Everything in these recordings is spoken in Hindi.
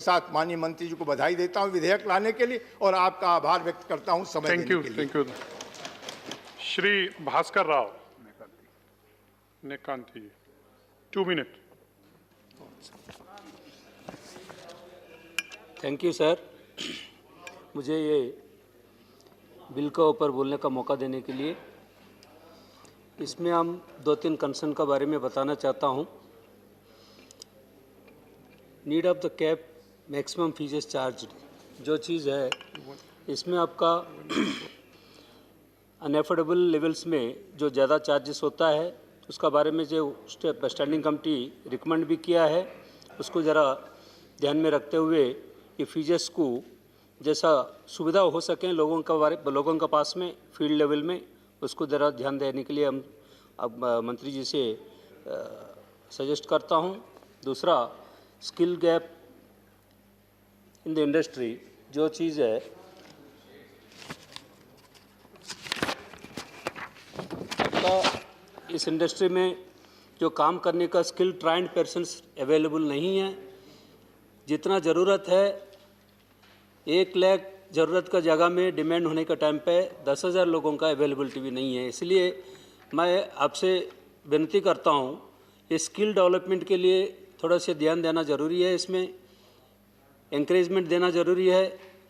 साथ माननीय मंत्री जी को बधाई देता हूं विधेयक लाने के लिए और आपका आभार व्यक्त करता हूं समय देने के लिए। Thank you. Shri Bhaskar Rao Nekkanti 2 minute. Thank you sir, मुझे ये बिल के ऊपर बोलने का मौका देने के लिए। इसमें हम 2-3 कंसर्न का बारे में बताना चाहता हूँ। Need of the cap maximum fees charge जो चीज़ है, इसमें आपका अनएफोर्डेबल लेवल्स में जो ज़्यादा चार्जेस होता है उसका बारे में जो स्टैंडिंग कमेटी रिकमेंड भी किया है, उसको ज़रा ध्यान में रखते हुए कि फीस को जैसा सुविधा हो सके लोगों का पास में फील्ड लेवल में, उसको ज़रा ध्यान देने के लिए हम अब मंत्री जी से सजेस्ट करता हूँ। दूसरा, skill gap in the industry जो चीज़ है, इस इंडस्ट्री में जो काम करने का स्किल ट्राइंड पर्सन्स अवेलेबल नहीं है। जितना ज़रूरत है 1 लाख ज़रूरत का जगह में डिमांड होने का टाइम पे 10,000 लोगों का अवेलेबिलिटी भी नहीं है। इसलिए मैं आपसे विनती करता हूँ, इस स्किल डेवलपमेंट के लिए थोड़ा सा ध्यान देना ज़रूरी है, इसमें एंकरेजमेंट देना ज़रूरी है।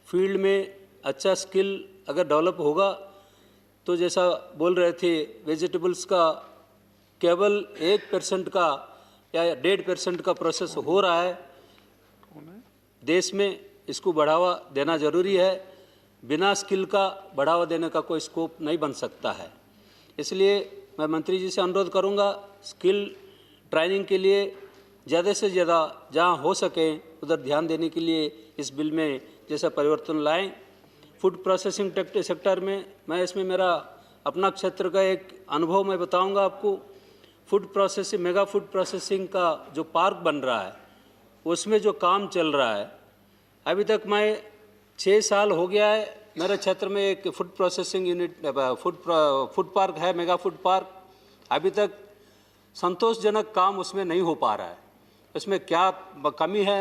फील्ड में अच्छा स्किल अगर डेवलप होगा तो जैसा बोल रहे थे वेजिटेबल्स का केवल 1% का या 1.5% का प्रोसेस हो रहा है देश में, इसको बढ़ावा देना ज़रूरी है। बिना स्किल का बढ़ावा देने का कोई स्कोप नहीं बन सकता है। इसलिए मैं मंत्री जी से अनुरोध करूंगा, स्किल ट्रेनिंग के लिए ज़्यादा से ज़्यादा जहां हो सके उधर ध्यान देने के लिए इस बिल में जैसा परिवर्तन लाएं। फूड प्रोसेसिंग सेक्टर में मैं इसमें मेरा अपना क्षेत्र का एक अनुभव मैं बताऊंगा आपको। Food processing, mega food processing का जो पार्क बन रहा है उसमें जो काम चल रहा है, अभी तक मैं 6 साल हो गया है, मेरे क्षेत्र में एक food processing unit food park है, मेगा फूड पार्क। अभी तक संतोषजनक काम उसमें नहीं हो पा रहा है। इसमें क्या कमी है,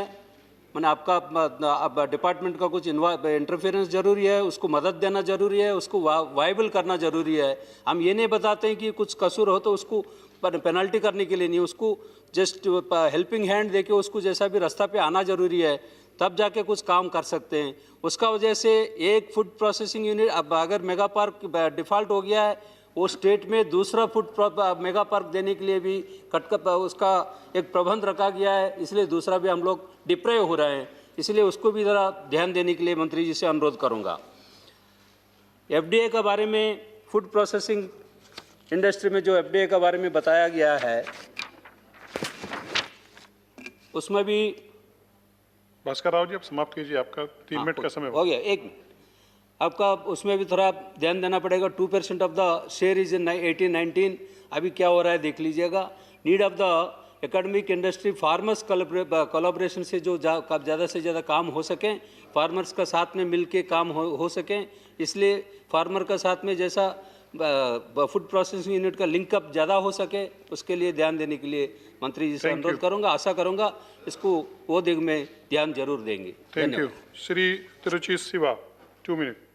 मैंने आपका डिपार्टमेंट का कुछ इंटरफेरेंस जरूरी है, उसको मदद देना जरूरी है, उसको वायबल करना जरूरी है। हम ये नहीं बताते हैं कि कुछ कसूर हो तो उसको पेनल्टी करने के लिए नहीं, उसको जस्ट हेल्पिंग हैंड देके उसको जैसा भी रास्ता पे आना जरूरी है, तब जाके कुछ काम कर सकते हैं। उसका वजह से एक फूड प्रोसेसिंग यूनिट अब अगर मेगा पार्क डिफ़ॉल्ट हो गया है, वो स्टेट में दूसरा फूड मेगा पार्क देने के लिए भी उसका एक प्रबंध रखा गया है, इसलिए दूसरा भी हम लोग डिप्रेव हो रहे हैं। इसलिए उसको भी ज़रा ध्यान देने के लिए मंत्री जी से अनुरोध करूंगा। FDA के बारे में, फूड प्रोसेसिंग इंडस्ट्री में जो FDA के बारे में बताया गया है, उसमें भी भास्कर राव जी आप समाप्त कीजिए, आपका 3 मिनट का समय हो गया। 1 मिनट आपका, उसमें भी थोड़ा ध्यान देना पड़ेगा। 2% of the share is in 18-19, अभी क्या हो रहा है देख लीजिएगा। Need of the academic industry, farmers collaboration से जो ज़्यादा से ज़्यादा काम हो सकें, फार्मर्स का साथ में मिल के काम हो सकें, इसलिए फार्मर का साथ में जैसा फूड प्रोसेसिंग यूनिट का लिंकअप ज़्यादा हो सके, उसके लिए ध्यान देने के लिए मंत्री जी से अनुरोध करूँगा। आशा करूँगा इसको वो दिग में ध्यान जरूर देंगे। Thank you. श्री तिरुचि सिवा 2 मिनट।